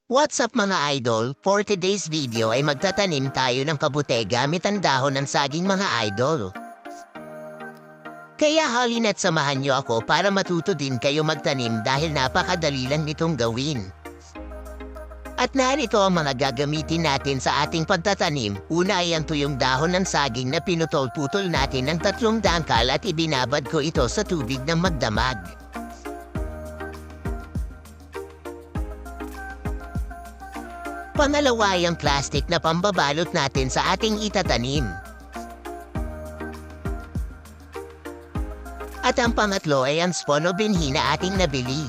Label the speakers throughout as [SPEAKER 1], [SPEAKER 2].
[SPEAKER 1] What's up mga idol? For today's video ay magtatanim tayo ng kabute gamit ang dahon ng saging mga idol. Kaya halina't samahan niyo ako para matuto din kayo magtanim dahil napakadali lang nitong gawin. At narito ang mga gagamitin natin sa ating pagtatanim. Una ay ang tuyong dahon ng saging na pinutol-putol natin ng 3 dangkal at ibinabad ko ito sa tubig ng magdamag. Pangalawa ay ang plastic na pambabalot natin sa ating itatanim. At ang pangatlo ay ang spono binhi na ating nabili.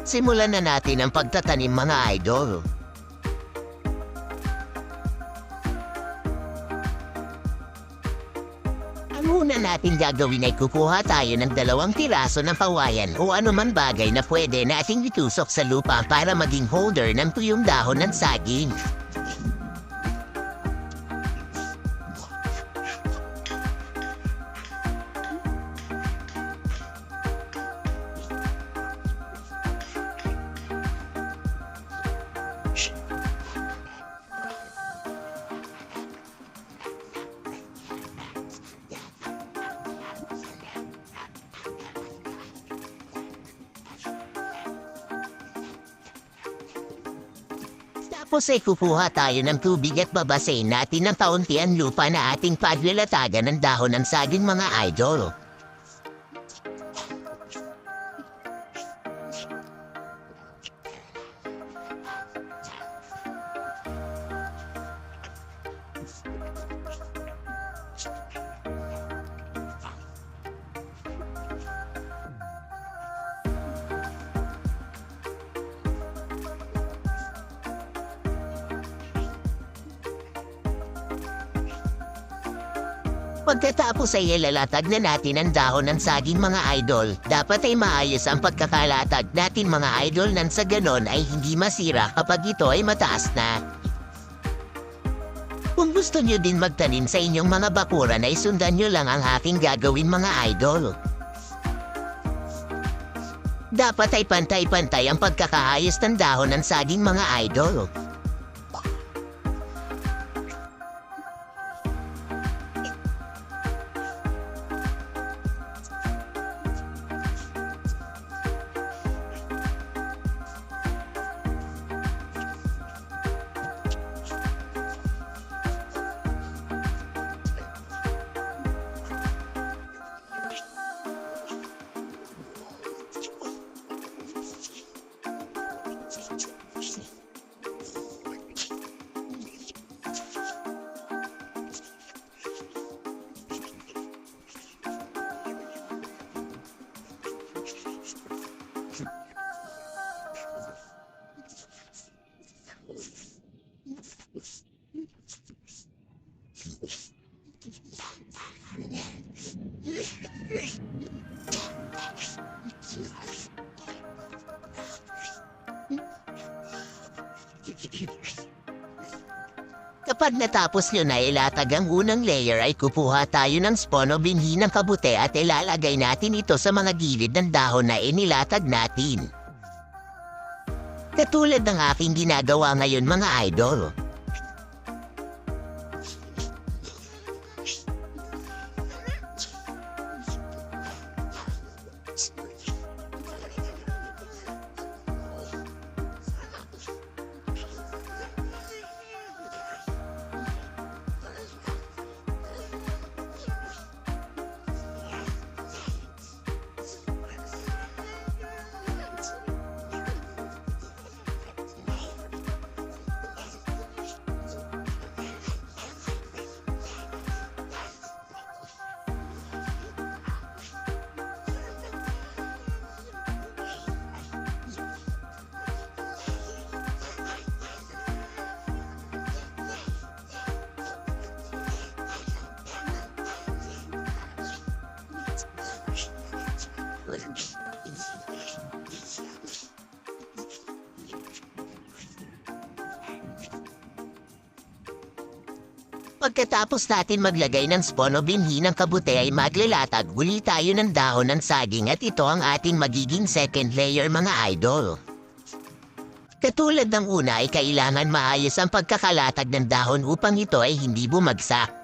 [SPEAKER 1] Simulan na natin ang pagtatanim mga idol. Ang una natin gagawin ay kukuha tayo ng 2 piraso ng pawayan o anuman bagay na pwede nating itusok sa lupa para maging holder ng tuyong dahon ng saging. Tapos ay kukuha tayo ng tubig at babasahin natin ng kaunti ang lupa na ating paglalatagan ng dahon ng saging mga idol. Pagkatapos ay ilalatag na natin ang dahon ng saging mga idol. Dapat ay maayos ang pagkakalatag natin mga idol nang sa ganon ay hindi masira kapag ito ay mataas na. Kung gusto nyo din magtanim sa inyong mga bakuran ay sundan nyo lang ang aking gagawin mga idol. Dapat ay pantay-pantay ang pagkakaayos ng dahon ng saging mga idol. Kapag natapos nyo na ilatag ang unang layer ay kukuha tayo ng spono binhi ng kabute at ilalagay natin ito sa mga gilid ng dahon na inilatag natin. Katulad ng aking ginagawa ngayon mga idol. Pagkatapos natin maglagay ng spono binhi ng kabute ay maglalatag uli tayo ng dahon ng saging at ito ang ating magiging second layer mga idol. Katulad ng una ay kailangan maayos ang pagkakalatag ng dahon upang ito ay hindi bumagsak.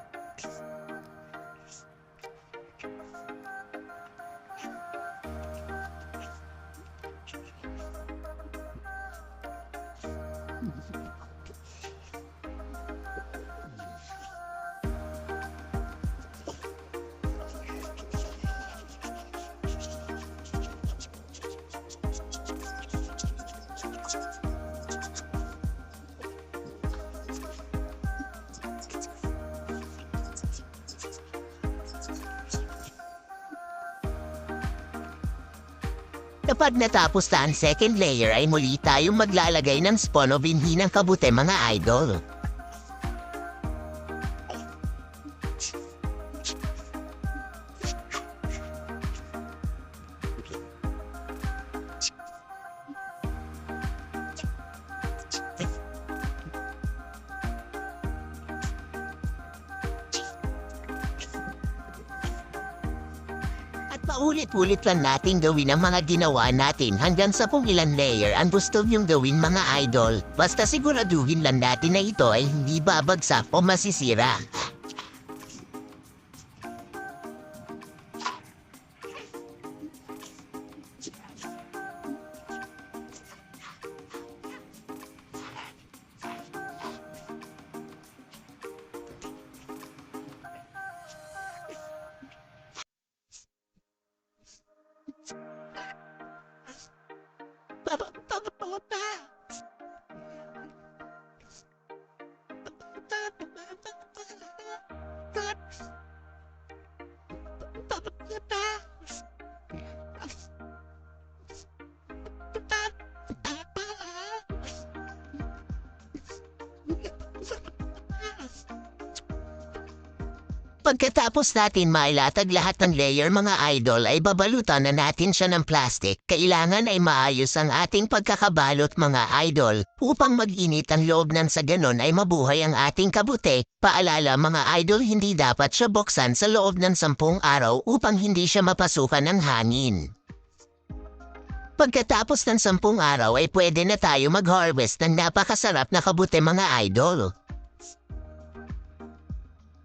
[SPEAKER 1] Kapag natapos na ang second layer ay muli tayong maglalagay ng spawn o binhi ng kabute mga idol. Paulit-ulit lang natin gawin ang mga ginawa natin hanggang sa kung ilang layer ang gusto niyong gawin mga idol. Basta siguraduhin lang natin na ito ay hindi babagsak o masisira. Pagkatapos natin mailatag lahat ng layer mga idol ay babalutan na natin siya ng plastic. Kailangan ay maayos ang ating pagkakabalot mga idol upang mag-init ang loob ng sa ganon ay mabuhay ang ating kabute. Paalala mga idol, hindi dapat siya buksan sa loob ng 10 araw upang hindi siya mapasukan ng hangin. Pagkatapos ng 10 araw ay pwede na tayo mag-harvest ng napakasarap na kabute mga idol.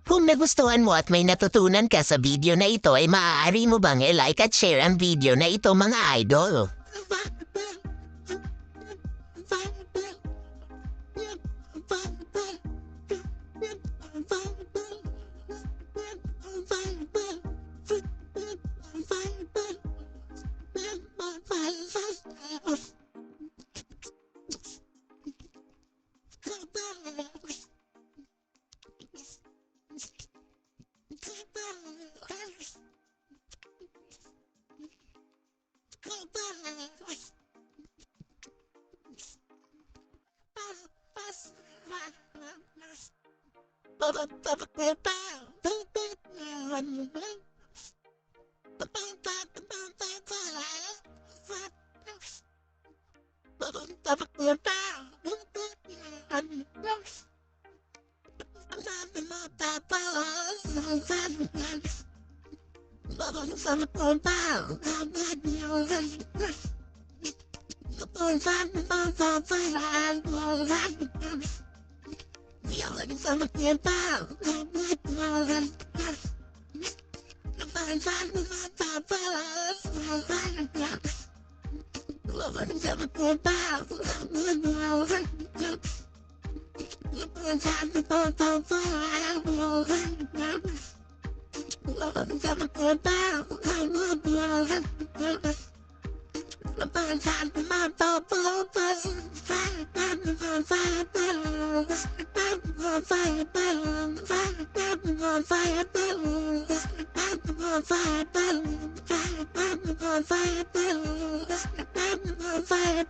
[SPEAKER 1] Kung nagustuhan mo at may natutunan ka sa video na ito ay maaari mo bang i-like at share ang video na ito mga idol? Fire,